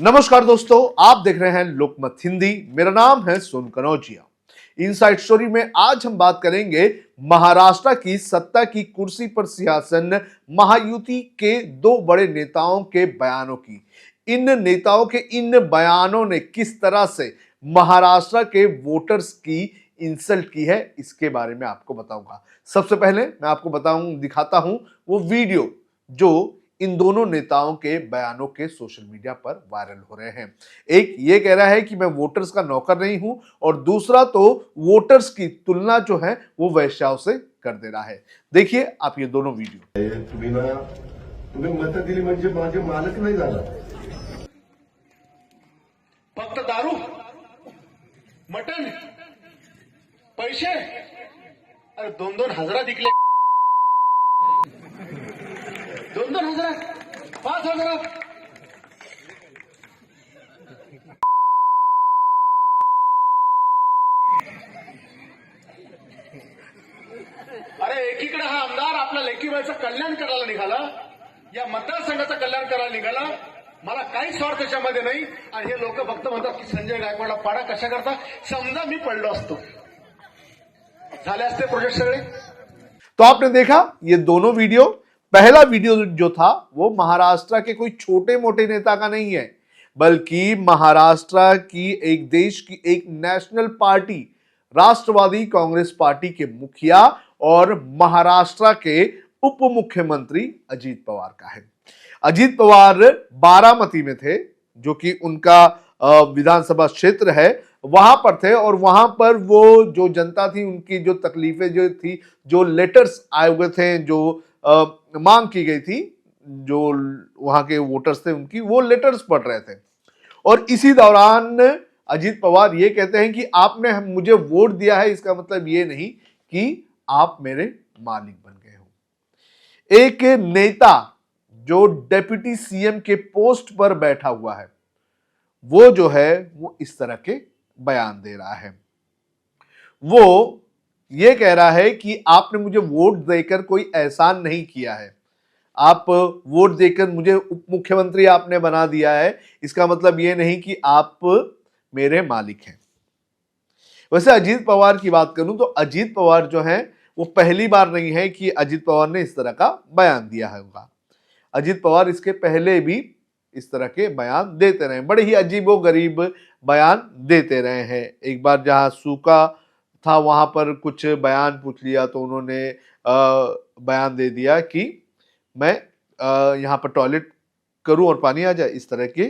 नमस्कार दोस्तों, आप देख रहे हैं लोकमत हिंदी। मेरा नाम है सोन कनौजिया। इनसाइड स्टोरी में आज हम बात करेंगे महाराष्ट्र की सत्ता की कुर्सी पर सिंहासन महायुति के दो बड़े नेताओं के बयानों की। इन नेताओं के इन बयानों ने किस तरह से महाराष्ट्र के वोटर्स की इंसल्ट की है, इसके बारे में आपको बताऊंगा। सबसे पहले मैं आपको दिखाता हूं वो वीडियो जो इन दोनों नेताओं के बयानों के सोशल मीडिया पर वायरल हो रहे हैं। एक ये कह रहा है कि मैं वोटर्स का नौकर नहीं हूं, और दूसरा तो वोटर्स की तुलना जो है वो वैश्याओं से कर दे रहा है। देखिए आप ये दोनों वीडियो। तुम्ही मत दिली म्हणजे माझे मालक नाही झाला। फक्त दारू, मटन, पैसे, अरे 2-2 हजार दिले, 2-2 हजार, 5 हजार। अरे एकीकडे हा आमदार आपल्या लेकीबाईचं कल्याण करायला निघाला, या मतदारसंघाचं कल्याण करायला निघाला। मला काहीच स्वार्थ त्याच्यामध्ये नाही। आणि हे लोक फक्त म्हणतात की संजय गायकवाडला पाडा कशा करता। समजा मी पडलो असतो, झाले असते प्रोजेक्ट सगळे। तो आपने देखा ये दोनों वीडियो। पहला वीडियो जो था वो महाराष्ट्र के कोई छोटे मोटे नेता का नहीं है, बल्कि महाराष्ट्र की एक देश की एक नेशनल पार्टी राष्ट्रवादी कांग्रेस पार्टी के मुखिया और महाराष्ट्र के उप मुख्यमंत्री अजीत पवार का है। अजीत पवार बारामती में थे, जो कि उनका विधानसभा क्षेत्र है, वहां पर थे। और वहां पर वो जो जनता थी, उनकी जो तकलीफें जो थी, जो लेटर्स आए हुए थे, जो मांग की गई थी, जो वहां के वोटर्स थे उनकी, वो लेटर्स पढ़ रहे थे। और इसी दौरान अजीत पवार ये कहते हैं कि आपने मुझे वोट दिया है, इसका मतलब ये नहीं कि आप मेरे मालिक बन गए हो। एक नेता जो डेप्यूटी सीएम के पोस्ट पर बैठा हुआ है, वो जो है वो इस तरह के बयान दे रहा है। वो ये कह रहा है कि आपने मुझे वोट देकर कोई एहसान नहीं किया है। आप वोट देकर मुझे उप मुख्यमंत्री आपने बना दिया है, इसका मतलब ये नहीं कि आप मेरे मालिक हैं। वैसे अजीत पवार की बात करूं तो अजीत पवार जो है वो पहली बार नहीं है कि अजीत पवार ने इस तरह का बयान दिया होगा। अजीत पवार इसके पहले भी इस तरह के बयान देते रहे, बड़े ही अजीबो गरीब बयान देते रहे हैं। एक बार जहां सूखा था वहां पर कुछ बयान पूछ लिया तो उन्होंने बयान दे दिया कि मैं यहाँ पर टॉयलेट करूं और पानी आ जाए, इस तरह के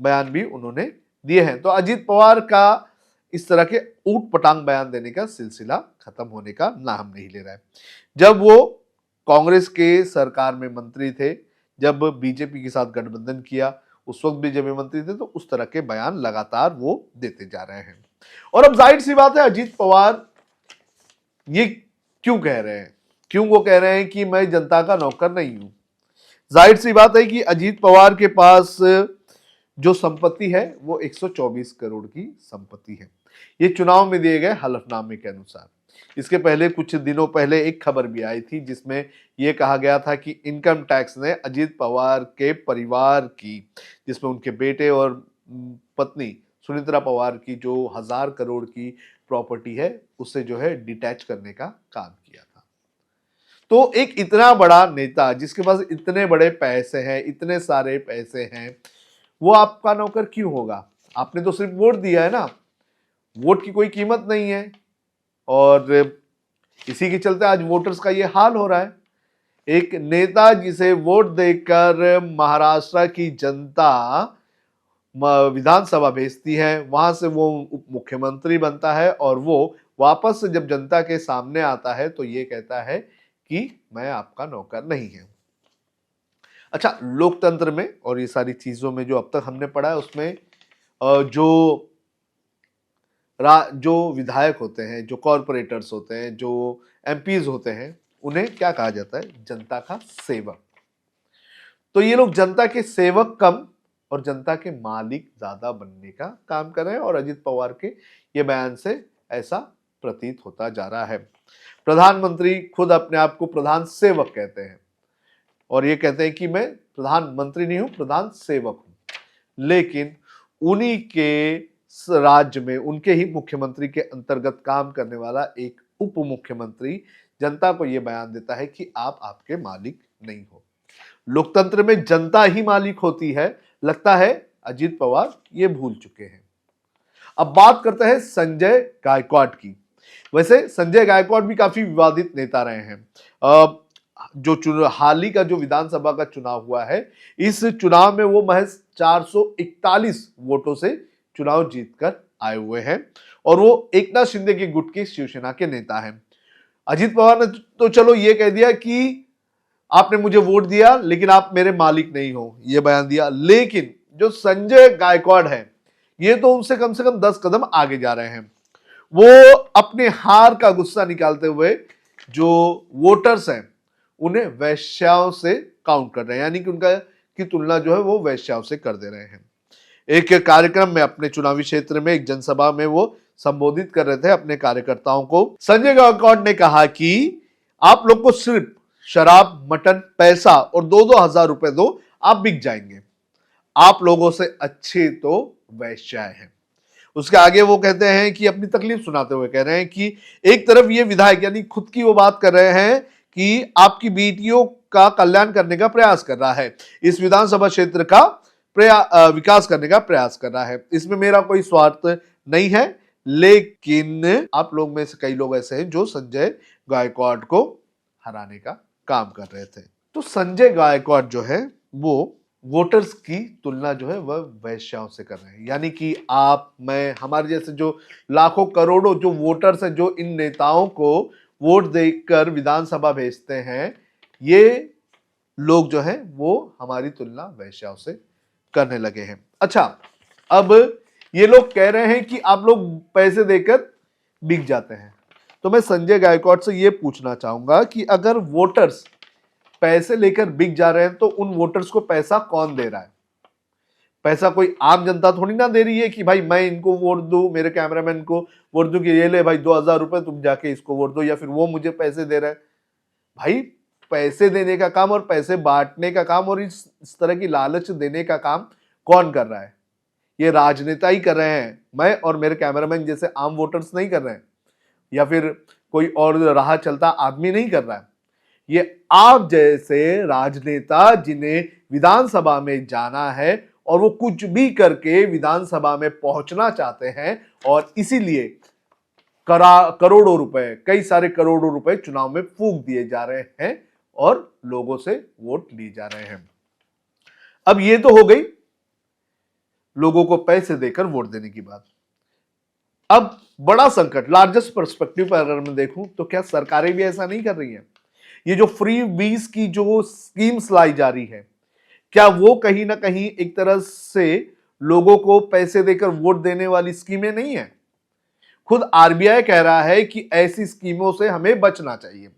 बयान भी उन्होंने दिए हैं। तो अजीत पवार का इस तरह के ऊट पटांग बयान देने का सिलसिला खत्म होने का नाम नहीं ले रहा है। जब वो कांग्रेस के सरकार में मंत्री थे, जब बीजेपी के साथ गठबंधन किया, उस वक्त भी जब मंत्री थे, तो उस तरह के बयान लगातार वो देते जा रहे हैं। और अब जाहिर सी बात है, अजीत पवार ये क्यों कह रहे हैं, क्यों वो कह रहे हैं कि मैं जनता का नौकर नहीं हूं। जाहिर सी बात है कि अजीत पवार के पास जो संपत्ति है वो 124 करोड़ की संपत्ति है। ये चुनाव में दिए गए हलफनामे के अनुसार। इसके पहले कुछ दिनों पहले एक खबर भी आई थी जिसमें यह कहा गया था कि इनकम टैक्स ने अजीत पवार के परिवार की, जिसमें उनके बेटे और पत्नी सुनित्रा पवार की जो 1000 करोड़ की प्रॉपर्टी है, उसे जो है डिटैच करने का काम किया था। तो एक इतना बड़ा नेता जिसके पास इतने बड़े पैसे हैं, इतने सारे पैसे हैं, वो आपका नौकर क्यों होगा? आपने तो सिर्फ वोट दिया है ना, वोट की कोई कीमत नहीं है। और इसी के चलते आज वोटर्स का ये हाल हो रहा है। एक नेता जिसे वोट देकर महाराष्ट्र की जनता विधानसभा भेजती है, वहां से वो उप मुख्यमंत्री बनता है, और वो वापस से जब जनता के सामने आता है तो ये कहता है कि मैं आपका नौकर नहीं है। अच्छा, लोकतंत्र में और ये सारी चीजों में जो अब तक हमने पढ़ा है, उसमें जो विधायक होते हैं, जो कॉरपोरेटर्स होते हैं, जो एमपीज होते हैं, उन्हें क्या कहा जाता है? जनता का सेवक। तो ये लोग जनता के सेवक कम और जनता के मालिक ज्यादा बनने का काम कर रहे हैं, और अजीत पवार के ये बयान से ऐसा प्रतीत होता जा रहा है। प्रधानमंत्री खुद अपने आप को प्रधान सेवक कहते हैं, और ये कहते हैं कि मैं प्रधानमंत्री नहीं हूं, प्रधान सेवक हूं। लेकिन उन्हीं के राज्य में उनके ही मुख्यमंत्री के अंतर्गत काम करने वाला एक उप मुख्यमंत्री जनता को यह बयान देता है कि आप आपके मालिक नहीं हो। लोकतंत्र में जनता ही मालिक होती है, लगता है अजीत पवार ये भूल चुके हैं। अब बात करते हैं संजय गायकवाड़ की। वैसे संजय गायकवाड़ भी काफी विवादित नेता रहे हैं। जो हाल ही का जो विधानसभा का चुनाव हुआ है, इस चुनाव में वो महज 441 वोटों से चुनाव जीतकर आए हुए हैं और वो एकनाथ शिंदे के गुट के शिवसेना के नेता हैं। अजीत पवार ने तो चलो ये कह दिया कि आपने मुझे वोट दिया लेकिन आप मेरे मालिक नहीं हो, ये बयान दिया। लेकिन जो संजय गायकवाड़ है ये तो उनसे कम से कम 10 कदम आगे जा रहे हैं। वो अपने हार का गुस्सा निकालते हुए जो वोटर्स हैं उन्हें वैश्याओं से काउंट कर रहे हैं, यानी कि उनका की तुलना जो है वो वैश्याओं से कर दे रहे हैं। एक कार्यक्रम में अपने चुनावी क्षेत्र में एक जनसभा में वो संबोधित कर रहे थे अपने कार्यकर्ताओं को। संजय गायकवाड़ ने कहा कि आप लोग को सिर्फ शराब, मटन, पैसा और 2-2 हजार रुपए दो, आप बिक जाएंगे। आप लोगों से अच्छे तो वैश्याएं हैं। उसके आगे वो कहते हैं कि अपनी तकलीफ सुनाते हुए कह रहे हैं कि एक तरफ ये विधायक यानी खुद की वो बात कर रहे हैं कि आपकी बेटियों का कल्याण करने का प्रयास कर रहा है, इस विधानसभा क्षेत्र का विकास करने का प्रयास कर रहा है, इसमें मेरा कोई स्वार्थ नहीं है। लेकिन आप लोग में से कई लोग ऐसे हैं जो संजय गायकवाड़ को हराने का काम कर रहे थे। तो संजय गायकवाड़ जो है वो वोटर्स की तुलना जो है वह वैश्याओं से कर रहे हैं, यानी कि आप, मैं, हमारे जैसे जो लाखों करोड़ों जो वोटर्स हैं जो इन नेताओं को वोट देकर विधानसभा भेजते हैं, ये लोग जो हैं वो हमारी तुलना वैश्याओं से करने लगे हैं। अच्छा, अब ये लोग कह रहे हैं कि आप लोग पैसे देकर बिक जाते हैं, तो मैं संजय गायकवाड़ से ये पूछना चाहूंगा कि अगर वोटर्स पैसे लेकर बिक जा रहे हैं तो उन वोटर्स को पैसा कौन दे रहा है? पैसा कोई आम जनता थोड़ी ना दे रही है कि भाई मैं इनको वोट दूं, मेरे कैमरामैन को वोट दूं कि ये ले भाई 2000 रुपए तुम जाके इसको वोट दो, या फिर वो मुझे पैसे दे रहा है। भाई पैसे देने का काम और पैसे बांटने का काम और इस तरह की लालच देने का काम कौन कर रहा है? ये राजनेता ही कर रहे हैं, मैं और मेरे कैमरामैन जैसे आम वोटर्स नहीं कर रहे हैं, या फिर कोई और राह चलता आदमी नहीं कर रहा है। ये आप जैसे राजनेता जिन्हें विधानसभा में जाना है और वो कुछ भी करके विधानसभा में पहुंचना चाहते हैं और इसीलिए करोड़ों रुपए, कई सारे करोड़ों रुपए चुनाव में फूंक दिए जा रहे हैं और लोगों से वोट लिए जा रहे हैं। अब ये तो हो गई लोगों को पैसे देकर वोट देने की बात। अब बड़ा संकट, लार्जेस्ट पर्सपेक्टिव पर अगर मैं देखूं तो क्या सरकारें भी ऐसा नहीं कर रही हैं? ये जो फ्री बीस की जो स्कीम्स लाई जा रही है, क्या वो कहीं ना कहीं एक तरह से लोगों को पैसे देकर वोट देने वाली स्कीमें नहीं है? खुद आरबीआई कह रहा है कि ऐसी स्कीमों से हमें बचना चाहिए,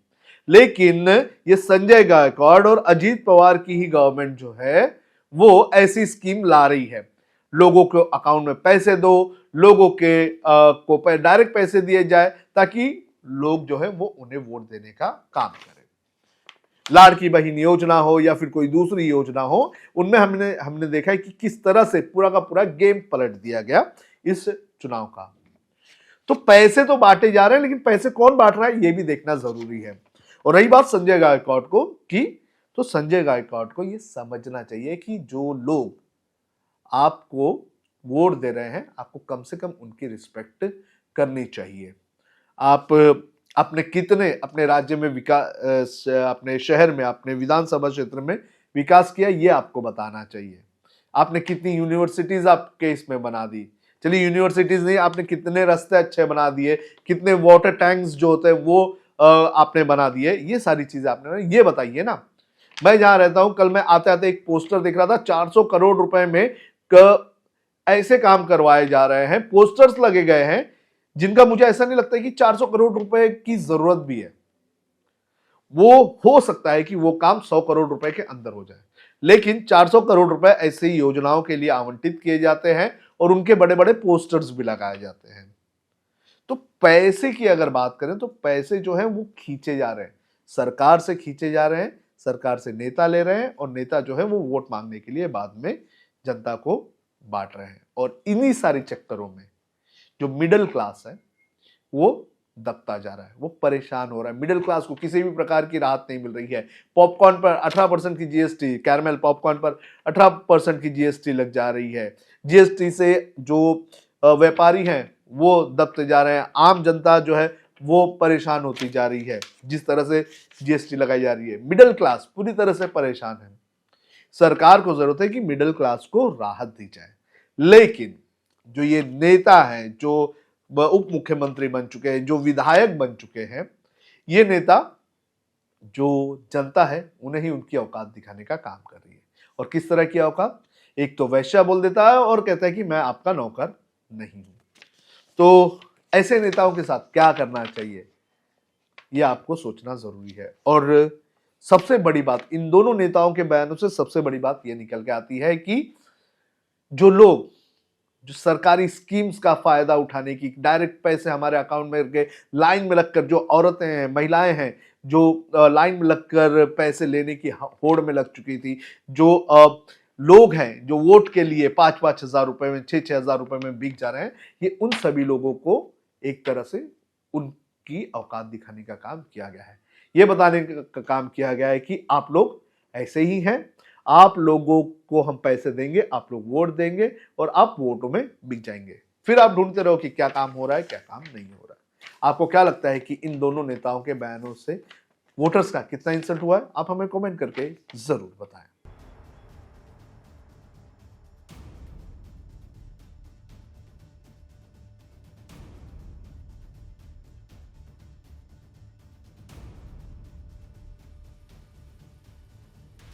लेकिन ये संजय गायकवाड़ और अजीत पवार की ही गवर्नमेंट जो है वो ऐसी स्कीम ला रही है। लोगों को अकाउंट में पैसे दो, लोगों के को डायरेक्ट पैसे दिए जाए ताकि लोग जो है वो उन्हें वोट देने का काम करें। लाड़की बहन योजना हो या फिर कोई दूसरी योजना हो, उनमें हमने देखा है कि किस तरह से पूरा का पूरा गेम पलट दिया गया इस चुनाव का। तो पैसे तो बांटे जा रहे हैं, लेकिन पैसे कौन बांट रहा है ये भी देखना जरूरी है। और रही बात संजय गायकवाड़ को की, तो संजय गायकवाड़ को ये समझना चाहिए कि जो लोग आपको वोट दे रहे हैं आपको कम से कम उनकी रिस्पेक्ट करनी चाहिए। आप अपने कितने अपने राज्य में विकास, अपने शहर में, अपने विधानसभा क्षेत्र में विकास किया ये आपको बताना चाहिए। आपने कितनी यूनिवर्सिटीज आपके इसमें बना दी, चलिए यूनिवर्सिटीज नहीं, आपने कितने रास्ते अच्छे बना दिए, कितने वाटर टैंक्स जो होते हैं वो आपने बना दिए, ये सारी चीजें आपने ये बताइए ना। मैं जहां रहता हूं, कल मैं आते आते एक पोस्टर दिख रहा था, 400 करोड़ रुपए में ऐसे काम करवाए जा रहे हैं, पोस्टर्स लगे गए हैं जिनका मुझे ऐसा नहीं लगता कि 400 करोड़ रुपए की जरूरत भी है। वो हो सकता है कि वो काम 100 करोड़ रुपए के अंदर हो जाए, लेकिन 400 करोड़ रुपए ऐसी योजनाओं के लिए आवंटित किए जाते हैं और उनके बड़े बड़े पोस्टर्स भी लगाए जाते हैं। तो पैसे की अगर बात करें तो पैसे जो है वो खींचे जा रहे हैं, सरकार से खींचे जा रहे हैं, सरकार से नेता ले रहे हैं और नेता जो है वो वोट मांगने के लिए बाद में जनता को बांट रहे हैं। और इन्हीं सारे चक्करों में जो मिडिल क्लास है वो दबता जा रहा है, वो परेशान हो रहा है। मिडिल क्लास को किसी भी प्रकार की राहत नहीं मिल रही है। पॉपकॉर्न पर 18% की जीएसटी, कैरमेल पॉपकॉर्न पर 18% की जीएसटी लग जा रही है। जीएसटी से जो व्यापारी हैं वो दबते जा रहे हैं। आम जनता जो है वो परेशान होती जा रही है जिस तरह से जीएसटी लगाई जा रही है। मिडिल क्लास पूरी तरह से परेशान है। सरकार को जरूरत है कि मिडिल क्लास को राहत दी जाए, लेकिन जो ये नेता हैं, जो उप मुख्यमंत्री बन चुके हैं, जो विधायक बन चुके हैं, ये नेता जो जनता है उन्हें ही उनकी औकात दिखाने का काम कर रही है। और किस तरह की औकात? एक तो वैश्या बोल देता है और कहता है कि मैं आपका नौकर नहीं हूं। तो ऐसे नेताओं के साथ क्या करना चाहिए, ये आपको सोचना जरूरी है। और सबसे बड़ी बात, इन दोनों नेताओं के बयानों से सबसे बड़ी बात यह निकल के आती है कि जो लोग जो सरकारी स्कीम्स का फायदा उठाने की, डायरेक्ट पैसे हमारे अकाउंट में गए, लाइन में लगकर जो औरतें हैं, महिलाएं हैं, जो लाइन में लगकर पैसे लेने की होड़ में लग चुकी थी, जो लोग हैं जो वोट के लिए 5-5 हजार रुपए में, 6-6 हजार रुपए में बिक जा रहे हैं, ये उन सभी लोगों को एक तरह से उनकी औकात दिखाने का काम किया गया है। ये बताने का काम किया गया है कि आप लोग ऐसे ही हैं, आप लोगों को हम पैसे देंगे, आप लोग वोट देंगे और आप वोटों में बिक जाएंगे। फिर आप ढूंढते रहो कि क्या काम हो रहा है, क्या काम नहीं हो रहा है। आपको क्या लगता है कि इन दोनों नेताओं के बयानों से वोटर्स का कितना इंसल्ट हुआ है? आप हमें कमेंट करके जरूर बताएं।